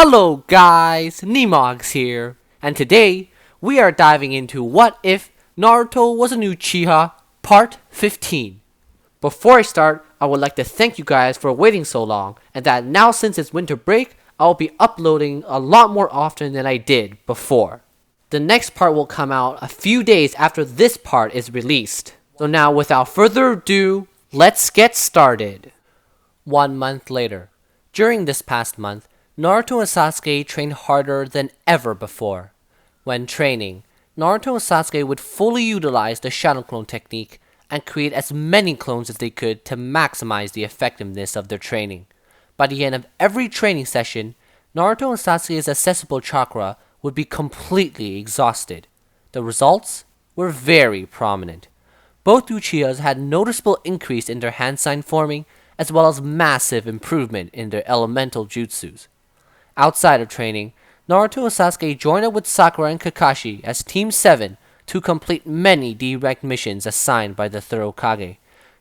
Hello guys, Nemogs here, and today we are diving into What If Naruto Was an Uchiha Part 15. Before I start, I would like to thank you guys for waiting so long, and that now since it's winter break, I will be uploading a lot more often than I did before. The next part will come out a few days after this part is released. So now without further ado, let's get started. 1 month later. During this past month, Naruto and Sasuke trained harder than ever before. When training, Naruto and Sasuke would fully utilize the shadow clone technique and create as many clones as they could to maximize the effectiveness of their training. By the end of every training session, Naruto and Sasuke's accessible chakra would be completely exhausted. The results were very prominent. Both Uchihas had noticeable increase in their hand sign forming as well as massive improvement in their elemental jutsus. Outside of training, Naruto and Sasuke joined up with Sakura and Kakashi as Team 7 to complete many direct missions assigned by the third Hokage.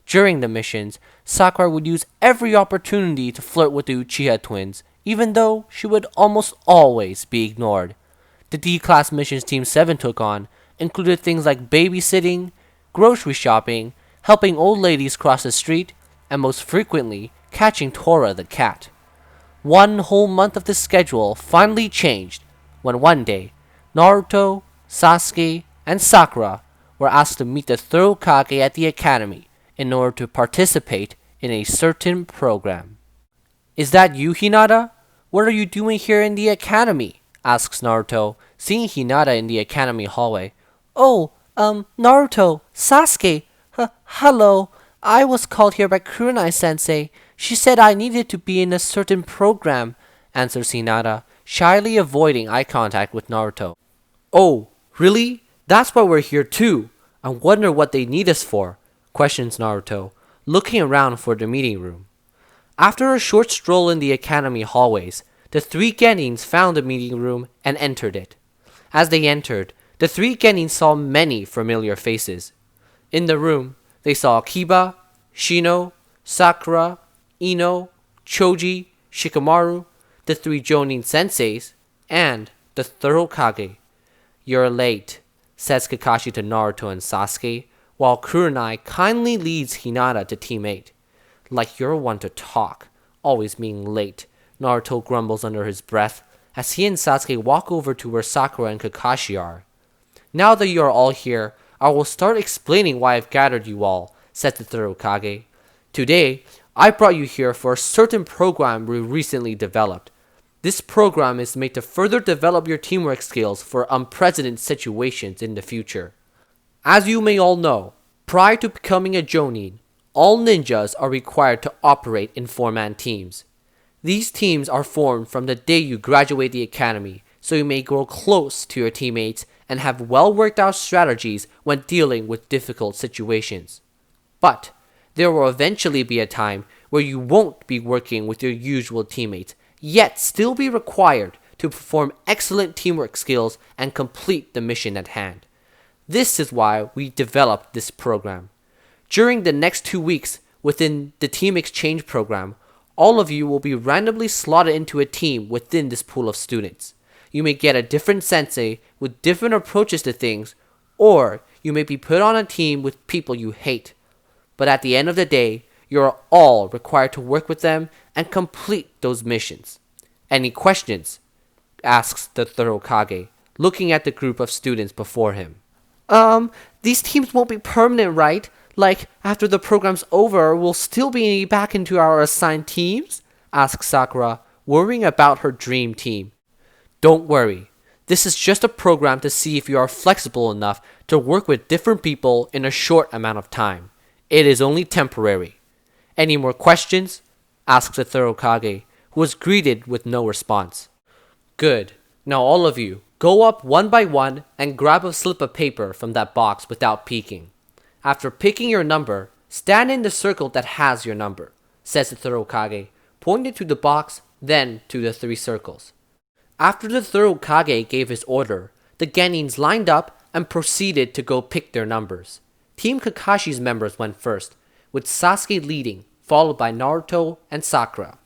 During the missions, Sakura would use every opportunity to flirt with the Uchiha twins, even though she would almost always be ignored. The D-class missions Team 7 took on included things like babysitting, grocery shopping, helping old ladies cross the street, and most frequently, catching Tora the cat. 1 whole month of the schedule finally changed when one day, Naruto, Sasuke, and Sakura were asked to meet the third Hokage at the academy in order to participate in a certain program. "Is that you, Hinata? What are you doing here in the academy?" asks Naruto, seeing Hinata in the academy hallway. "Oh, Naruto, Sasuke, hello. I was called here by Kurenai-sensei. She said I needed to be in a certain program," answers Hinata, shyly avoiding eye contact with Naruto. "Oh, really? That's why we're here too. I wonder what they need us for," questions Naruto, looking around for the meeting room. After a short stroll in the academy hallways, the 3 Genins found the meeting room and entered it. As they entered, the 3 Genins saw many familiar faces. In the room, they saw Kiba, Shino, Sakura, Ino, Choji, Shikamaru, the 3 Jonin senseis, and the third Hokage. "You're late," says Kakashi to Naruto and Sasuke, while Kurenai kindly leads Hinata to Team 8. "Like you're one to talk, always being late," Naruto grumbles under his breath as he and Sasuke walk over to where Sakura and Kakashi are. "Now that you are all here, I will start explaining why I've gathered you all," said the third Hokage. "Today, I brought you here for a certain program we recently developed. This program is made to further develop your teamwork skills for unprecedented situations in the future. As you may all know, prior to becoming a Jonin, all ninjas are required to operate in 4-man teams. These teams are formed from the day you graduate the academy, so you may grow close to your teammates and have well worked out strategies when dealing with difficult situations. But there will eventually be a time where you won't be working with your usual teammates, yet still be required to perform excellent teamwork skills and complete the mission at hand. This is why we developed this program. During the next 2 weeks within the Team Exchange program, all of you will be randomly slotted into a team within this pool of students. You may get a different sensei with different approaches to things, or you may be put on a team with people you hate. But at the end of the day, you are all required to work with them and complete those missions. Any questions?" asks the third Hokage, looking at the group of students before him. These teams won't be permanent, right? Like, after the program's over, we'll still be back into our assigned teams?" asks Sakura, worrying about her dream team. "Don't worry. This is just a program to see if you are flexible enough to work with different people in a short amount of time. It is only temporary. Any more questions?" asks the third Hokage, who was greeted with no response. "Good. Now all of you, go up one by one and grab a slip of paper from that box without peeking. After picking your number, stand in the circle that has your number," says the third Hokage, pointing to the box, then to the 3 circles. After the third Hokage gave his order, the Genins lined up and proceeded to go pick their numbers. Team Kakashi's members went first, with Sasuke leading, followed by Naruto and Sakura.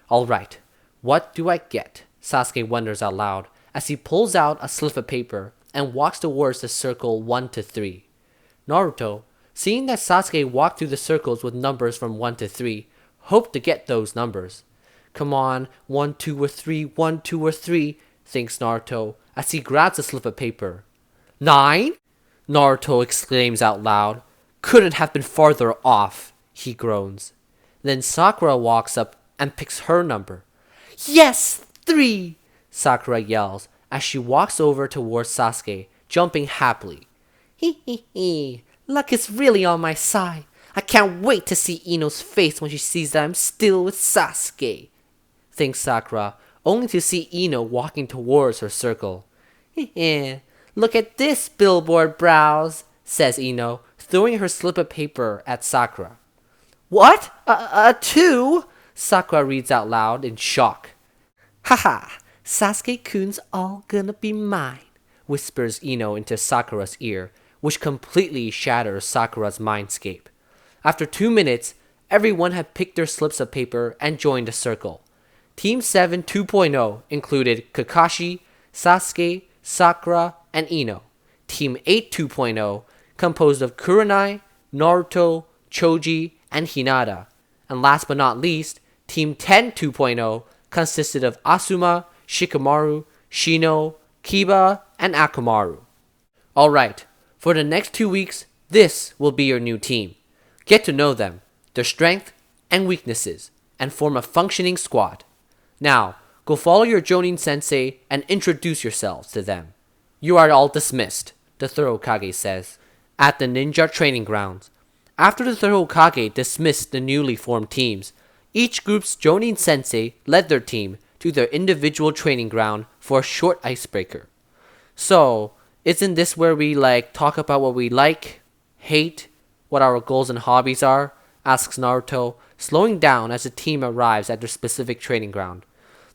"Alright, what do I get?" Sasuke wonders out loud as he pulls out a slip of paper and walks towards the circle 1 to 3. Naruto, seeing that Sasuke walked through the circles with numbers from 1 to 3, hoped to get those numbers. Come on, 1, 2, or 3, 1, 2, or 3, thinks Naruto as he grabs a slip of paper. 9? Naruto exclaims out loud. Couldn't have been farther off, he groans. Then Sakura walks up and picks her number. Yes, 3! Sakura yells as she walks over towards Sasuke, jumping happily. Hee hee hee, luck is really on my side. I can't wait to see Ino's face when she sees that I'm still with Sasuke, thinks Sakura, only to see Ino walking towards her circle. Heh, look at this billboard brows, says Ino, throwing her slip of paper at Sakura. What? A 2? Sakura reads out loud in shock. Haha, Sasuke-kun's all gonna be mine, whispers Ino into Sakura's ear, which completely shatters Sakura's mindscape. After 2 minutes, everyone had picked their slips of paper and joined the circle. Team 7 2.0 included Kakashi, Sasuke, Sakura, and Ino. Team 8 2.0 composed of Kurenai, Naruto, Choji, and Hinata. And last but not least, Team 10 2.0 consisted of Asuma, Shikamaru, Shino, Kiba, and Akamaru. Alright, for the next 2 weeks, this will be your new team. Get to know them, their strength and weaknesses, and form a functioning squad. Now, go follow your Jonin sensei and introduce yourselves to them. You are all dismissed, the third Hokage says, at the ninja training grounds. After the third Hokage dismissed the newly formed teams, each group's Jonin sensei led their team to their individual training ground for a short icebreaker. So, isn't this where we talk about what we like, hate, what our goals and hobbies are? Asks Naruto, slowing down as the team arrives at their specific training ground.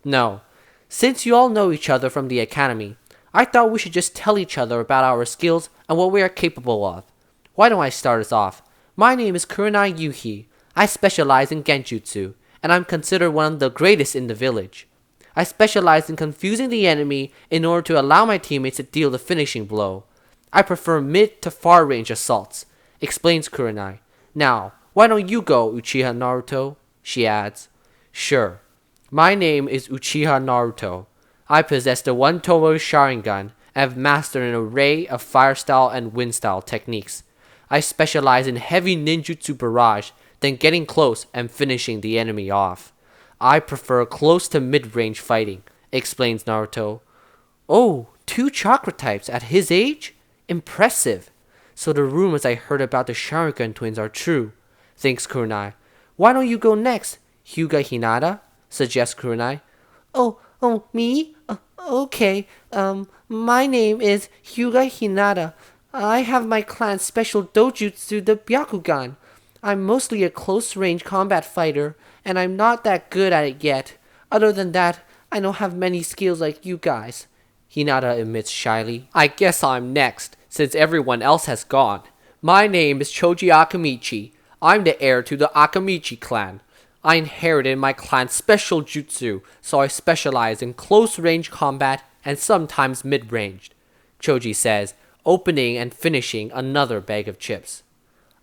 No, since you all know each other from the academy, I thought we should just tell each other about our skills and what we are capable of. Why don't I start us off? My name is Kurenai Yuhi. I specialize in Genjutsu, and I'm considered one of the greatest in the village. I specialize in confusing the enemy in order to allow my teammates to deal the finishing blow. I prefer mid to far range assaults, explains Kurenai. Now, why don't you go, Uchiha Naruto? She adds. Sure. My name is Uchiha Naruto. I possess the one-tomo Sharingan and have mastered an array of fire style and wind style techniques. I specialize in heavy ninjutsu barrage, then getting close and finishing the enemy off. I prefer close to mid-range fighting, explains Naruto. Oh, 2 chakra types at his age? Impressive. So the rumors I heard about the Sharingan twins are true, thinks Kurenai. Why don't you go next, Hyuga Hinata? Suggests Kurenai. Oh, me? Okay, my name is Hyuga Hinata. I have my clan's special dojutsu, the Byakugan. I'm mostly a close-range combat fighter, and I'm not that good at it yet. Other than that, I don't have many skills like you guys, Hinata admits shyly. I guess I'm next, since everyone else has gone. My name is Choji Akamichi. I'm the heir to the Akamichi clan. I inherited my clan's special jutsu, so I specialize in close-range combat and sometimes mid-ranged, Choji says, opening and finishing another bag of chips.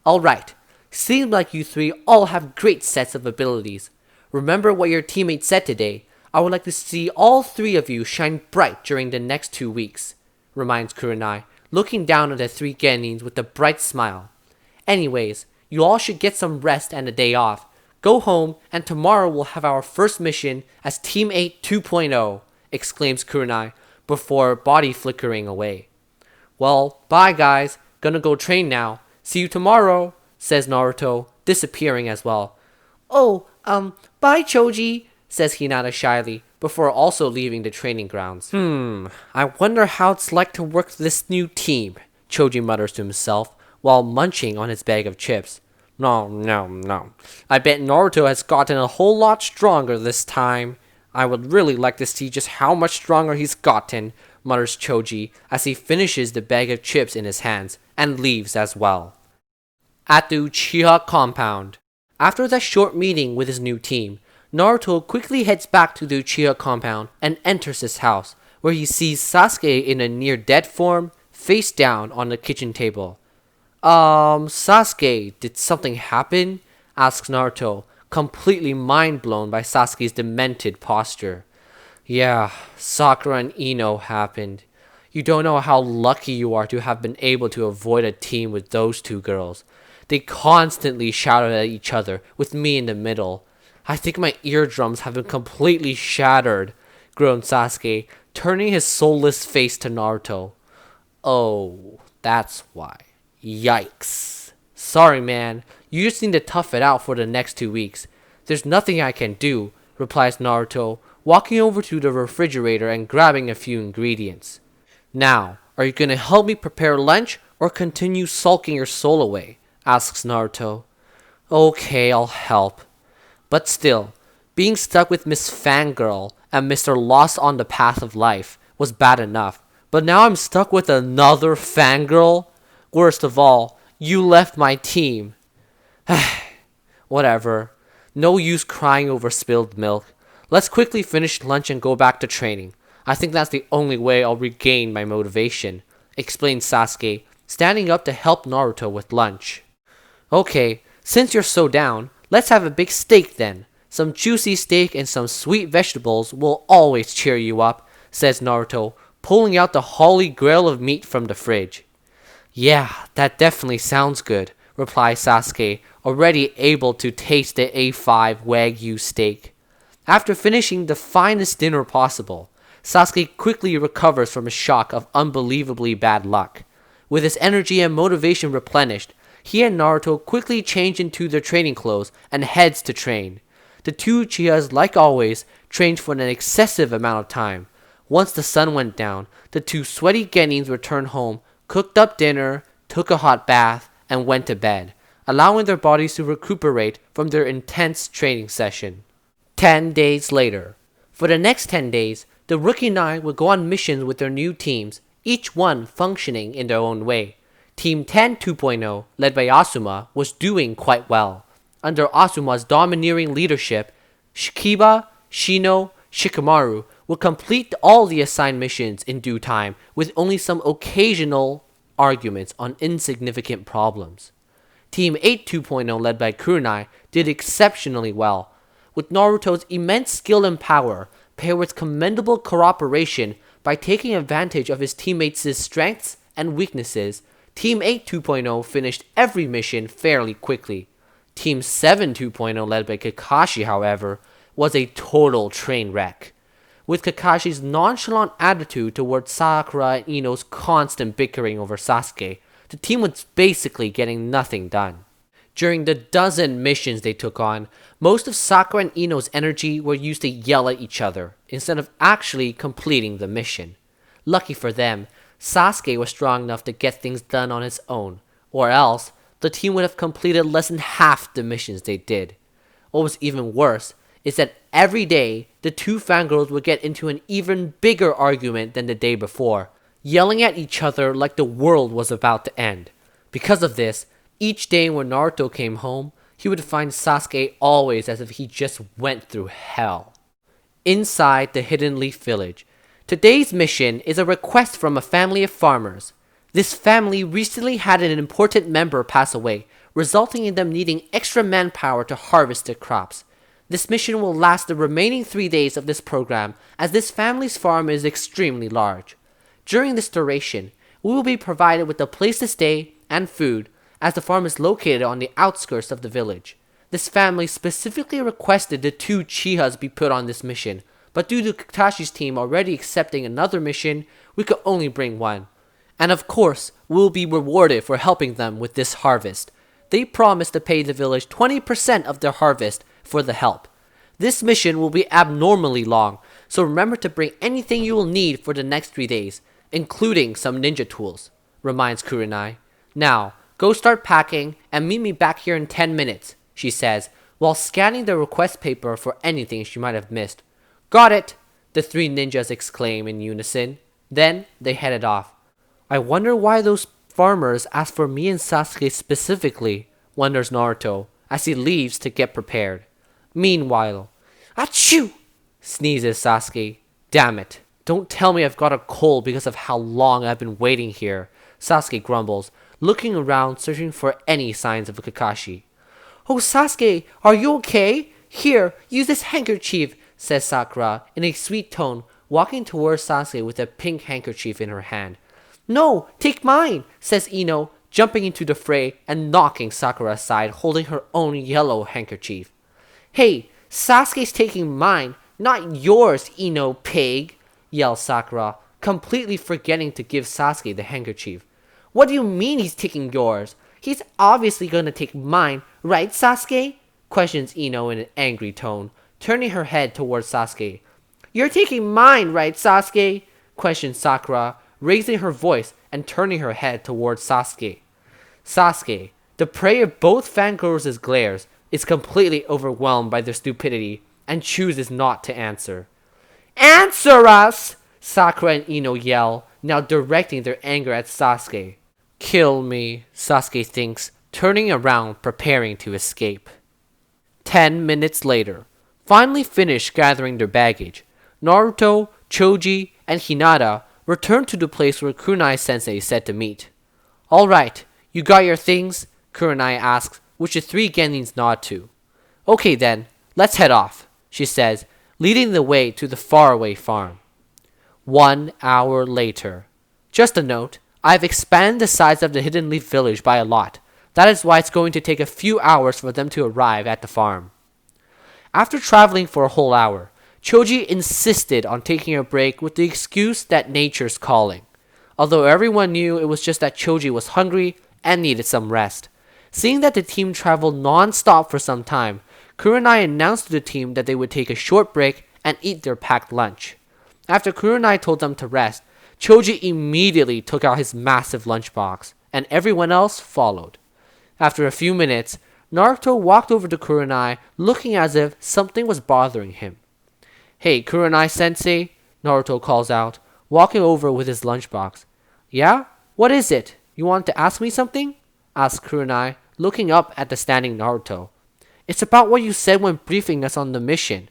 Alright, seems like you 3 all have great sets of abilities. Remember what your teammates said today. I would like to see all 3 of you shine bright during the next 2 weeks, reminds Kurenai, looking down at the 3 Genins with a bright smile. Anyways, you all should get some rest and a day off. Go home, and tomorrow we'll have our first mission as Team 8 2.0, exclaims Kurenai, before body flickering away. Well, bye guys, gonna go train now. See you tomorrow, says Naruto, disappearing as well. Oh, bye Choji, says Hinata shyly, before also leaving the training grounds. I wonder how it's like to work with this new team, Choji mutters to himself, while munching on his bag of chips. No. I bet Naruto has gotten a whole lot stronger this time. I would really like to see just how much stronger he's gotten, mutters Choji as he finishes the bag of chips in his hands and leaves as well. At the Uchiha compound. After that short meeting with his new team, Naruto quickly heads back to the Uchiha compound and enters his house, where he sees Sasuke in a near-dead form, face down on the kitchen table. Sasuke, did something happen? Asks Naruto, completely mind-blown by Sasuke's demented posture. Yeah, Sakura and Ino happened. You don't know how lucky you are to have been able to avoid a team with those two girls. They constantly shouted at each other, with me in the middle. I think my eardrums have been completely shattered, groaned Sasuke, turning his soulless face to Naruto. Oh, that's why. Yikes. Sorry, man. You just need to tough it out for the next 2 weeks. There's nothing I can do, replies Naruto, walking over to the refrigerator and grabbing a few ingredients. Now, are you gonna help me prepare lunch or continue sulking your soul away? Asks Naruto. Okay, I'll help. But still, being stuck with Miss Fangirl and Mr. Lost on the Path of Life was bad enough. But now I'm stuck with another fangirl? Worst of all, you left my team. Whatever. No use crying over spilled milk. Let's quickly finish lunch and go back to training. I think that's the only way I'll regain my motivation, explained Sasuke, standing up to help Naruto with lunch. Okay, since you're so down, let's have a big steak then. Some juicy steak and some sweet vegetables will always cheer you up, says Naruto, pulling out the holy grail of meat from the fridge. Yeah, that definitely sounds good, replies Sasuke, already able to taste the A5 Wagyu steak. After finishing the finest dinner possible, Sasuke quickly recovers from a shock of unbelievably bad luck. With his energy and motivation replenished, he and Naruto quickly change into their training clothes and heads to train. The two Uchihas, like always, trained for an excessive amount of time. Once the sun went down, the two sweaty Genins returned home, cooked up dinner, took a hot bath, and went to bed, allowing their bodies to recuperate from their intense training session. 10 days later. For the next 10 days, the Rookie 9 would go on missions with their new teams, each one functioning in their own way. Team 10 2.0, led by Asuma, was doing quite well. Under Asuma's domineering leadership, Shikiba, Shino, Shikamaru would complete all the assigned missions in due time, with only some occasional arguments on insignificant problems. Team 8 2.0, led by Kurenai, did exceptionally well. With Naruto's immense skill and power, paired with commendable cooperation by taking advantage of his teammates' strengths and weaknesses, Team 8 2.0 finished every mission fairly quickly. Team 7 2.0, led by Kakashi, however, was a total train wreck. With Kakashi's nonchalant attitude towards Sakura and Ino's constant bickering over Sasuke, the team was basically getting nothing done. During the dozen missions they took on, most of Sakura and Ino's energy were used to yell at each other, instead of actually completing the mission. Lucky for them, Sasuke was strong enough to get things done on his own, or else the team would have completed less than half the missions they did. What was even worse is that every day, the two fangirls would get into an even bigger argument than the day before, yelling at each other like the world was about to end. Because of this, each day when Naruto came home, he would find Sasuke always as if he just went through hell. Inside the Hidden Leaf Village, today's mission is a request from a family of farmers. This family recently had an important member pass away, resulting in them needing extra manpower to harvest their crops. This mission will last the remaining 3 days of this program, as this family's farm is extremely large. During this duration, we will be provided with a place to stay and food, as the farm is located on the outskirts of the village. This family specifically requested the two Uchihas be put on this mission, but due to Kakashi's team already accepting another mission, we could only bring one. And of course, we will be rewarded for helping them with this harvest. They promised to pay the village 20% of their harvest for the help. This mission will be abnormally long, so remember to bring anything you will need for the next 3 days, including some ninja tools, reminds Kurenai. Now, go start packing and meet me back here in 10 minutes, she says, while scanning the request paper for anything she might have missed. Got it, the three ninjas exclaim in unison. Then they headed off. I wonder why those farmers asked for me and Sasuke specifically, wonders Naruto, as he leaves to get prepared. Meanwhile, Achoo! Sneezes Sasuke. Damn it. Don't tell me I've got a cold because of how long I've been waiting here, Sasuke grumbles, looking around searching for any signs of Kakashi. Oh, Sasuke, are you okay? Here, use this handkerchief, says Sakura in a sweet tone, walking towards Sasuke with a pink handkerchief in her hand. No, take mine, says Ino, jumping into the fray and knocking Sakura aside, holding her own yellow handkerchief. Hey, Sasuke's taking mine, not yours, Ino pig, yells Sakura, completely forgetting to give Sasuke the handkerchief. What do you mean he's taking yours? He's obviously gonna take mine, right, Sasuke? Questions Ino in an angry tone, turning her head towards Sasuke. You're taking mine, right, Sasuke? Questions Sakura, raising her voice and turning her head towards Sasuke. Sasuke, the prey of both fangirls' glares, is completely overwhelmed by their stupidity and chooses not to answer. Answer us! Sakura and Ino yell, now directing their anger at Sasuke. Kill me, Sasuke thinks, turning around, preparing to escape. 10 minutes later, finally finished gathering their baggage, Naruto, Choji, and Hinata return to the place where Kunai-sensei said to meet. Alright, you got your things? Kurenai asks, which the three Genins nod to. Okay then, let's head off, she says, leading the way to the faraway farm. 1 hour later. Just a note, I've expanded the size of the Hidden Leaf village by a lot. That is why it's going to take a few hours for them to arrive at the farm. After traveling for a whole hour, Choji insisted on taking a break with the excuse that nature's calling. Although everyone knew it was just that Choji was hungry and needed some rest. Seeing that the team traveled non-stop for some time, Kurenai announced to the team that they would take a short break and eat their packed lunch. After Kurenai told them to rest, Choji immediately took out his massive lunchbox, and everyone else followed. After a few minutes, Naruto walked over to Kurenai looking as if something was bothering him. Hey, Kurenai-sensei, Naruto calls out, walking over with his lunchbox. Yeah? What is it? You want to ask me something? Asks Kurenai, looking up at the standing Naruto. It's about what you said when briefing us on the mission.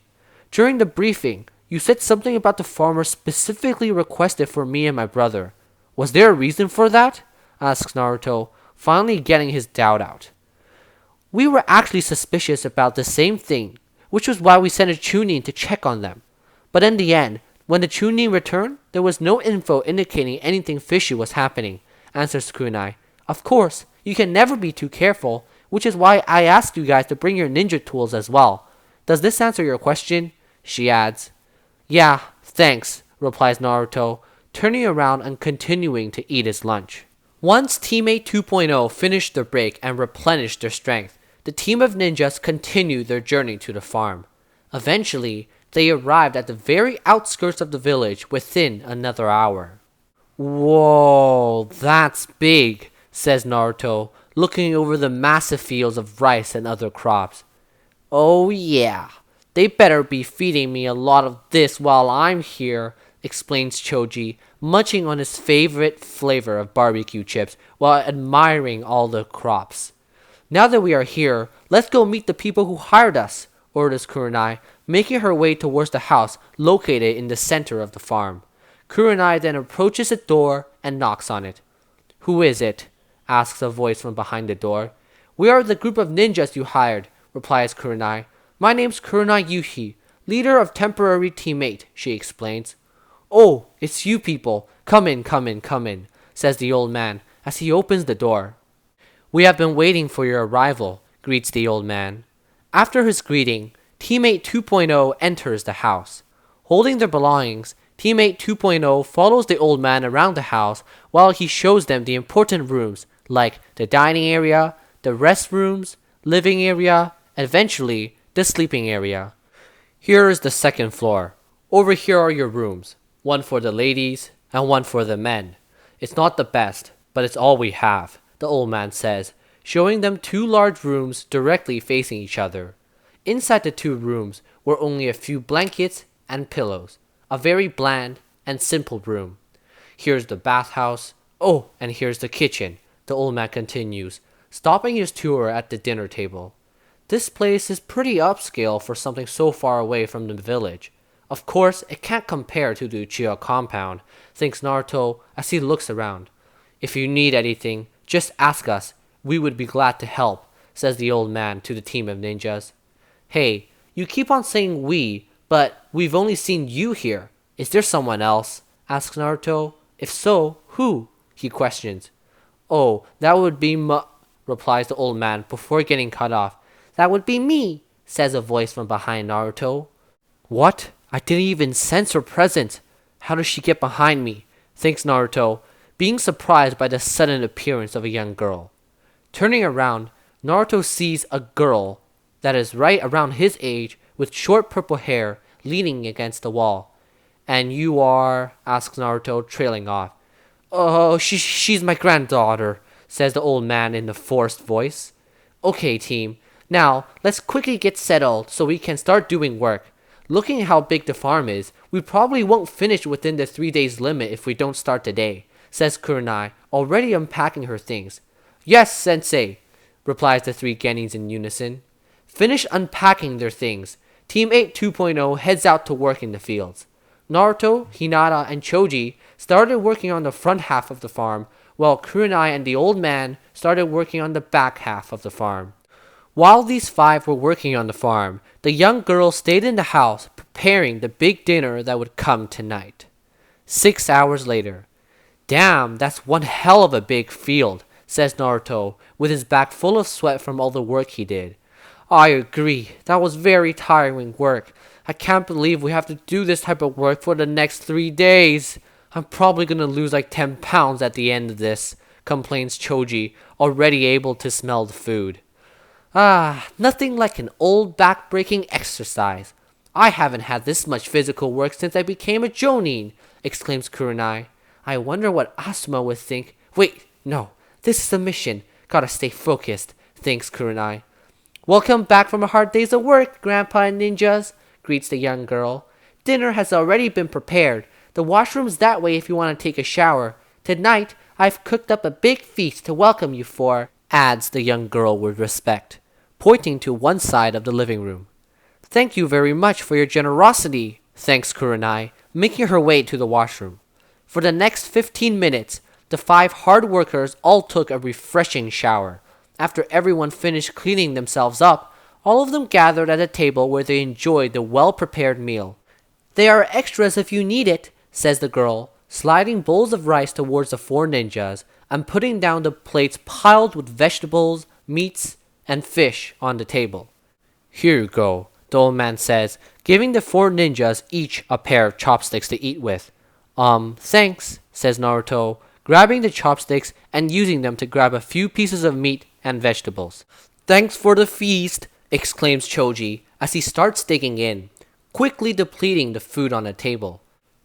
During the briefing, you said something about the farmer specifically requested for me and my brother. Was there a reason for that? Asks Naruto, finally getting his doubt out. We were actually suspicious about the same thing, which was why we sent a Chunin to check on them. But in the end, when the Chunin returned, there was no info indicating anything fishy was happening, answers Kunai. Of course, you can never be too careful, which is why I asked you guys to bring your ninja tools as well. Does this answer your question? She adds. Yeah, thanks, replies Naruto, turning around and continuing to eat his lunch. Once Teammate 2.0 finished their break and replenished their strength, the team of ninjas continued their journey to the farm. Eventually, they arrived at the very outskirts of the village within another hour. Whoa, that's big, says Naruto, looking over the massive fields of rice and other crops. Oh yeah, they better be feeding me a lot of this while I'm here, explains Choji, munching on his favorite flavor of barbecue chips while admiring all the crops. Now that we are here, let's go meet the people who hired us, orders Kurenai, making her way towards the house located in the center of the farm. Kurenai then approaches the door and knocks on it. Who is it? Asks a voice from behind the door. We are the group of ninjas you hired, replies Kurenai. My name's Kurenai Yuhi, leader of temporary teammate, she explains. Oh, it's you people. Come in, come in, come in, says the old man as he opens the door. We have been waiting for your arrival, greets the old man. After his greeting, Teammate 2.0 enters the house. Holding their belongings, Teammate 2.0 follows the old man around the house while he shows them the important rooms like the dining area, the restrooms, living area, and eventually the sleeping area. Here is the second floor. Over here are your rooms, one for the ladies and one for the men. It's not the best, but it's all we have, the old man says, showing them two large rooms directly facing each other. Inside the two rooms were only a few blankets and pillows, a very bland and simple room. Here's the bathhouse. Oh, and here's the kitchen, the old man continues, stopping his tour at the dinner table. This place is pretty upscale for something so far away from the village. Of course, it can't compare to the Uchiha compound, thinks Naruto as he looks around. If you need anything, just ask us. We would be glad to help, says the old man to the team of ninjas. Hey, you keep on saying we, but we've only seen you here. Is there someone else? Asks Naruto. If so, who? He questions. Oh, that would be replies the old man before getting cut off. That would be me, says a voice from behind Naruto. What? I didn't even sense her presence. How does she get behind me? Thinks Naruto, being surprised by the sudden appearance of a young girl. Turning around, Naruto sees a girl that is right around his age with short purple hair leaning against the wall. And you are? Asks Naruto, trailing off. Oh, she's my granddaughter, says the old man in a forced voice. Okay, team. Now, let's quickly get settled so we can start doing work. Looking at how big the farm is, we probably won't finish within the 3 days limit if we don't start today, says Kurenai, already unpacking her things. Yes, sensei, replies the three Genins in unison. Finish unpacking their things. Team 8 2.0 heads out to work in the fields. Naruto, Hinata, and Choji started working on the front half of the farm, while Kurenai and the old man started working on the back half of the farm. While these five were working on the farm, the young girl stayed in the house preparing the big dinner that would come tonight. 6 hours later. Damn, that's one hell of a big field, says Naruto, with his back full of sweat from all the work he did. I agree, that was very tiring work. I can't believe we have to do this type of work for the next 3 days. I'm probably gonna lose like 10 pounds at the end of this, complains Choji, already able to smell the food. Ah, nothing like an old back-breaking exercise. I haven't had this much physical work since I became a Jonin, exclaims Kurenai. I wonder what Asuma would think. Wait, no, this is a mission. Gotta stay focused, thinks Kurenai. Welcome back from a hard day's of work, Grandpa and Ninjas, greets the young girl. Dinner has already been prepared. The washroom's that way if you want to take a shower. Tonight, I've cooked up a big feast to welcome you for, adds the young girl with respect, pointing to one side of the living room. Thank you very much for your generosity, thanks Kurenai, making her way to the washroom. For the next 15 minutes, the five hard workers all took a refreshing shower. After everyone finished cleaning themselves up, all of them gathered at a table where they enjoyed the well-prepared meal. There are extras if you need it, says the girl, sliding bowls of rice towards the four ninjas and putting down the plates piled with vegetables, meats, and fish on the table. Here you go, the old man says, giving the four ninjas each a pair of chopsticks to eat with. Thanks, says Naruto, grabbing the chopsticks and using them to grab a few pieces of meat and vegetables. Thanks for the feast, exclaims Choji as he starts digging in, quickly depleting the food on the table.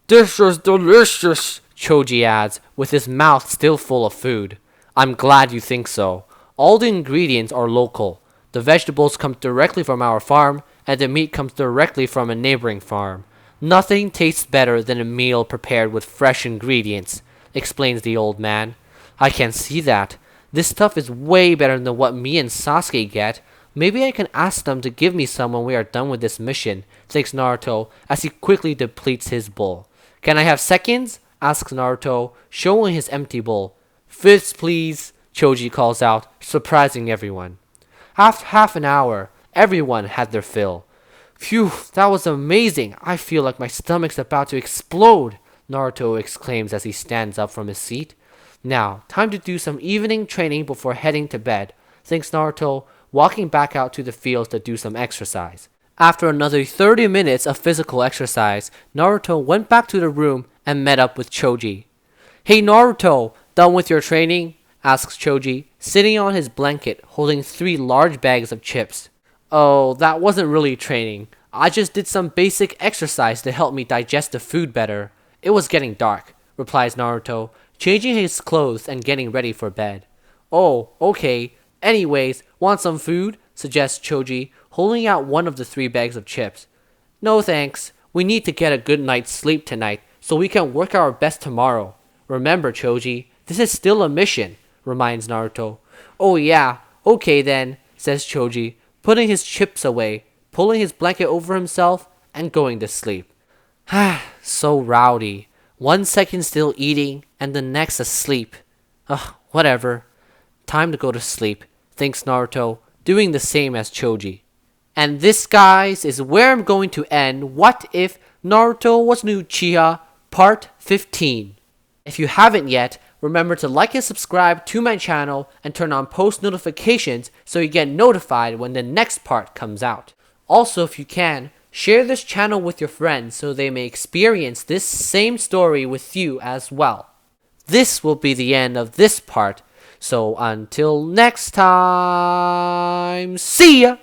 This is delicious, Choji adds, with his mouth still full of food. I'm glad you think so. All the ingredients are local. The vegetables come directly from our farm, and the meat comes directly from a neighboring farm. Nothing tastes better than a meal prepared with fresh ingredients, explains the old man. I can see that. This stuff is way better than what me and Sasuke get. Maybe I can ask them to give me some when we are done with this mission, thinks Naruto as he quickly depletes his bowl. Can I have seconds? Asks Naruto, showing his empty bowl. Fifths, please, Choji calls out, surprising everyone. After half an hour, everyone had their fill. Phew, that was amazing. I feel like my stomach's about to explode, Naruto exclaims as he stands up from his seat. Now, time to do some evening training before heading to bed, thinks Naruto, walking back out to the fields to do some exercise. After another 30 minutes of physical exercise, Naruto went back to the room and met up with Choji. Hey Naruto, done with your training? Asks Choji, sitting on his blanket holding 3 large bags of chips. Oh, that wasn't really training. I just did some basic exercise to help me digest the food better. It was getting dark, replies Naruto, changing his clothes and getting ready for bed. Oh, okay. Anyways, want some food? Suggests Choji, holding out one of the 3 bags of chips. No thanks. We need to get a good night's sleep tonight so we can work our best tomorrow. Remember, Choji, this is still a mission, reminds Naruto. Oh yeah, okay then, says Choji, putting his chips away, pulling his blanket over himself, and going to sleep. So rowdy. 1 second still eating, and the next asleep. Ugh, whatever. Time to go to sleep, thinks Naruto, doing the same as Choji. And this, guys, is where I'm going to end What If Naruto Was an Uchiha Part 15. If you haven't yet, remember to like and subscribe to my channel and turn on post notifications so you get notified when the next part comes out. Also, if you can, share this channel with your friends so they may experience this same story with you as well. This will be the end of this part, so until next time, see ya!